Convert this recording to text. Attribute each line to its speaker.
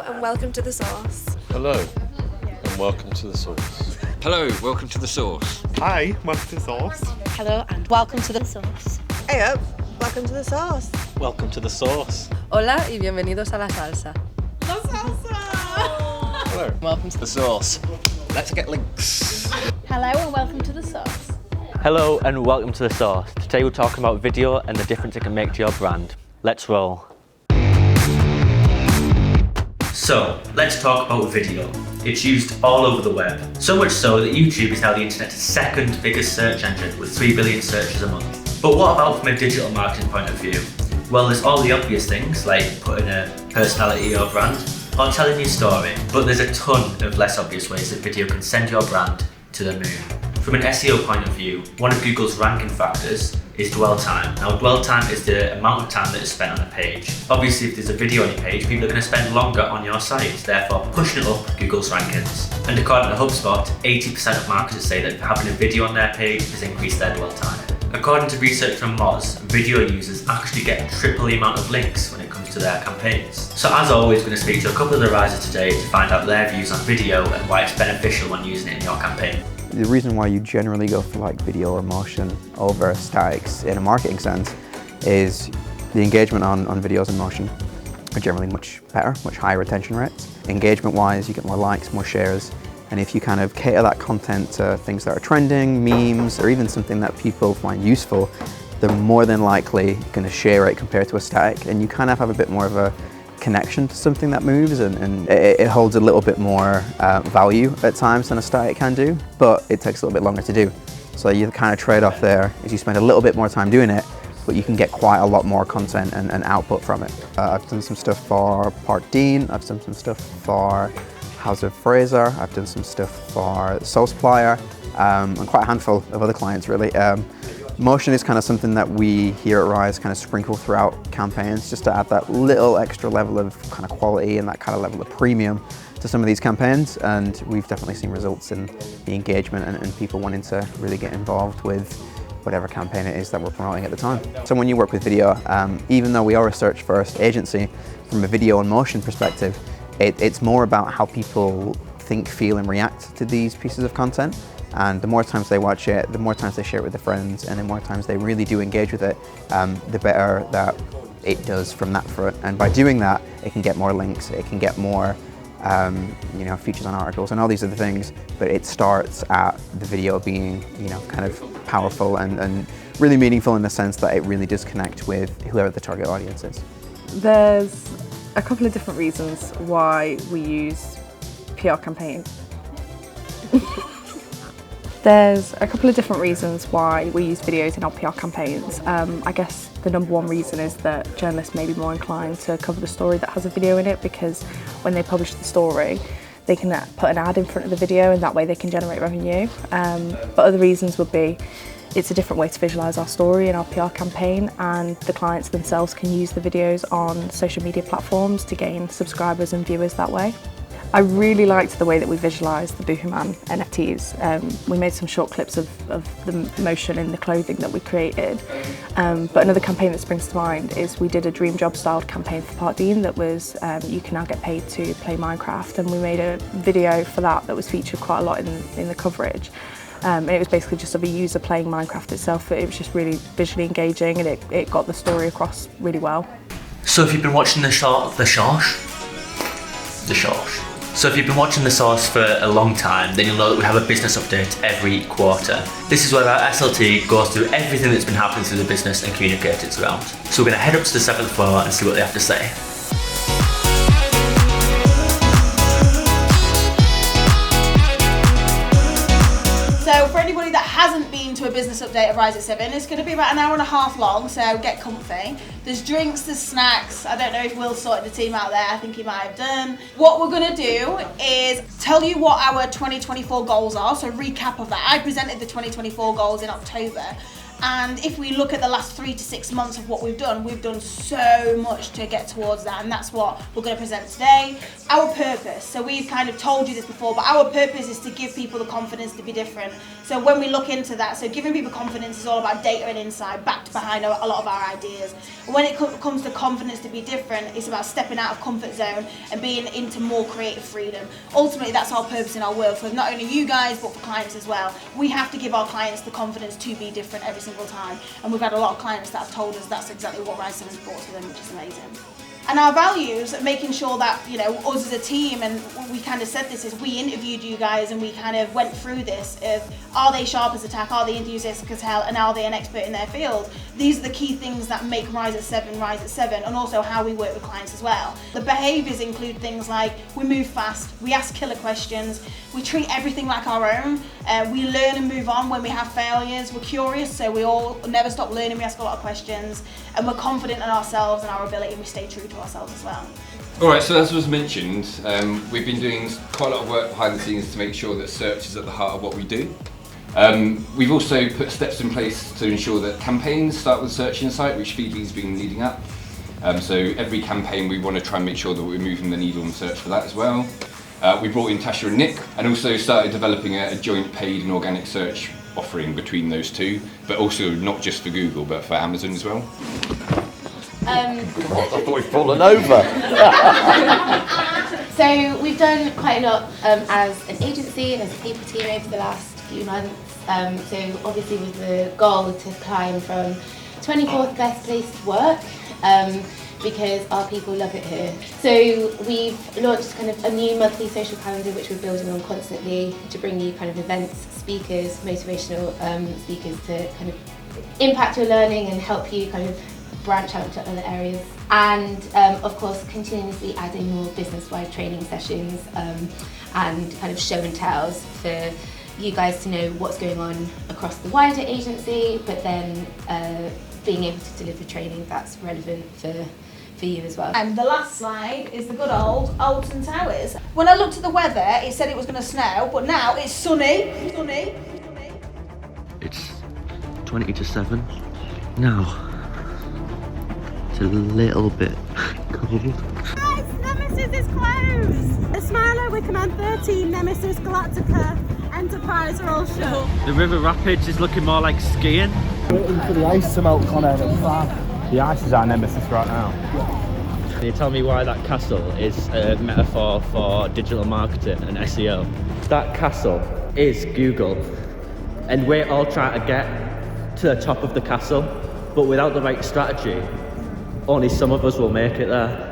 Speaker 1: and welcome to The Source.
Speaker 2: Hello, and welcome to The Source.
Speaker 3: Hello, welcome to The Source.
Speaker 4: Hi, welcome to The Source.
Speaker 5: Hello and welcome to The Source.
Speaker 1: Hey up, welcome to The Source.
Speaker 4: Welcome to The Source.
Speaker 6: Hola y bienvenidos a la salsa.
Speaker 1: La salsa!
Speaker 2: Hello.
Speaker 6: Welcome to
Speaker 3: The Source. Let's get links.
Speaker 5: Hello and welcome to The Source.
Speaker 7: Hello and welcome to The Source. Today we're talking about video and the difference it can make to your brand. Let's roll. So, let's talk about video. It's used all over the web. So much so that YouTube is now the internet's second biggest search engine with 3 billion searches a month. But what about from a digital marketing point of view? Well, there's all the obvious things like putting a personality or brand or telling your story, but there's a ton of less obvious ways that video can send your brand to the moon. From an SEO point of view, one of Google's ranking factors is dwell time. Now, dwell time is the amount of time that is spent on a page. Obviously, if there's a video on your page, people are going to spend longer on your site, therefore pushing it up Google's rankings. And according to HubSpot, 80% of marketers say that having a video on their page has increased their dwell time. According to research from Moz, video users actually get triple the amount of links when it comes to their campaigns. So as always, we're going to speak to a couple of the risers today to find out their views on video and why it's beneficial when using it in your campaign.
Speaker 8: The reason why you generally go for like video or motion over statics in a marketing sense is the engagement on videos and motion are generally much better, much higher retention rates. Engagement wise, you get more likes, more shares, and if you kind of cater that content to things that are trending, memes, or even something that people find useful, they're more than likely going to share it compared to a static, and you kind of have a bit more of a connection to something that moves, and it holds a little bit more value at times than a static can do, but it takes a little bit longer to do. So you kind of trade off there is you spend a little bit more time doing it, but you can get quite a lot more content and output from it. I've done some stuff for MyProtein, I've done some stuff for House of Fraser, I've done some stuff for Soul Supplier, and quite a handful of other clients really. Motion is kind of something that we here at Rise kind of sprinkle throughout campaigns just to add that little extra level of kind of quality and that kind of level of premium to some of these campaigns, and we've definitely seen results in the engagement and people wanting to really get involved with whatever campaign it is that we're promoting at the time. So when you work with video, even though we are a search first agency, from a video and motion perspective, it's more about how people think, feel and react to these pieces of content. And the more times they watch it, the more times they share it with their friends, and the more times they really do engage with it, the better that it does from that front. And by doing that, it can get more links, it can get more features on articles and all these other things, but it starts at the video being kind of powerful and really meaningful in the sense that it really does connect with whoever the target audience is.
Speaker 6: There's a couple of different reasons why we use PR campaigns. There's a couple of different reasons why we use videos in our PR campaigns. I guess the number one reason is that journalists may be more inclined to cover the story that has a video in it, because when they publish the story, they can put an ad in front of the video and that way they can generate revenue. But other reasons would be it's a different way to visualise our story in our PR campaign, and the clients themselves can use the videos on social media platforms to gain subscribers and viewers that way. I really liked the way that we visualised the Boohoo Man NFTs. We made some short clips of the motion in the clothing that we created. But another campaign that springs to mind is we did a dream job styled campaign for Part Dean that was you can now get paid to play Minecraft, and we made a video for that was featured quite a lot in the coverage. And it was basically just of a user playing Minecraft itself. It was just really visually engaging, and it got the story across really well.
Speaker 7: So if you've been watching The Source for a long time, then you'll know that we have a business update every quarter. This is where our SLT goes through everything that's been happening through the business and communicates it around. So we're going to head up to the 7th floor and see what they have to say.
Speaker 9: So for anybody that hasn't been to a business update of Rise at 7, it's going to be about an hour and a half long, so get comfy. There's drinks, there's snacks. I don't know if Will sorted the team out there, I think he might have done. What we're going to do is tell you what our 2024 goals are, so recap of that. I presented the 2024 goals in October, And if we look at the last 3 to 6 months of what we've done so much to get towards that, and that's what we're going to present today. Our purpose, so we've kind of told you this before, but our purpose is to give people the confidence to be different. So when we look into that, so giving people confidence is all about data and insight backed behind a lot of our ideas. And when it comes to confidence to be different, it's about stepping out of comfort zone and being into more creative freedom. Ultimately, that's our purpose in our work for not only you guys, but for clients as well. We have to give our clients the confidence to be different every single time. And we've had a lot of clients that have told us that's exactly what Rise 7's brought to them, which is amazing. And our values, making sure that, you know, us as a team, and we kind of said this, is we interviewed you guys and we kind of went through this of, are they sharp as a tack, are they enthusiastic as hell, and are they an expert in their field? These are the key things that make Rise at 7, and also how we work with clients as well. The behaviours include things like we move fast, we ask killer questions, we treat everything like our own, we learn and move on when we have failures, we're curious, so we all never stop learning, we ask a lot of questions, and we're confident in ourselves and our ability, and we stay true to ourselves as well.
Speaker 10: Alright, so as was mentioned, we've been doing quite a lot of work behind the scenes to make sure that search is at the heart of what we do. We've also put steps in place to ensure that campaigns start with Search Insight, which Phoebe's been leading up. So every campaign we want to try and make sure that we're moving the needle on search for that as well. We brought in Tasha and Nick and also started developing a joint paid and organic search offering between those two, but also not just for Google but for Amazon as well.
Speaker 2: I thought we'd fallen over.
Speaker 11: So we've done quite a lot as an agency and as a people team over the last few months. So obviously with the goal to climb from 24th best place to work, because our people love it here. So we've launched kind of a new monthly social calendar which we're building on constantly to bring you kind of events, speakers, motivational speakers to kind of impact your learning and help you kind of branch out to other areas. And of course continuously adding more business-wide training sessions and kind of show and tells for you guys to know what's going on across the wider agency, but then being able to deliver training that's relevant for you as well.
Speaker 9: And the last slide is the good old Alton Towers. When I looked at the weather, it said it was going to snow, but now it's sunny.
Speaker 7: It's 20 to 7. Now, it's a little bit cold.
Speaker 1: Guys, Nemesis is closed. Esmilo, Wickerman 13, Nemesis, Galactica, Enterprise are all shut.
Speaker 4: The River Rapids is looking more like skiing.
Speaker 12: Waiting for the ice to melt, Connor. The ice is our nemesis right now.
Speaker 4: Can you tell me why that castle is a metaphor for digital marketing and SEO? That castle is Google, and we're all trying to get to the top of the castle, but without the right strategy, only some of us will make it there.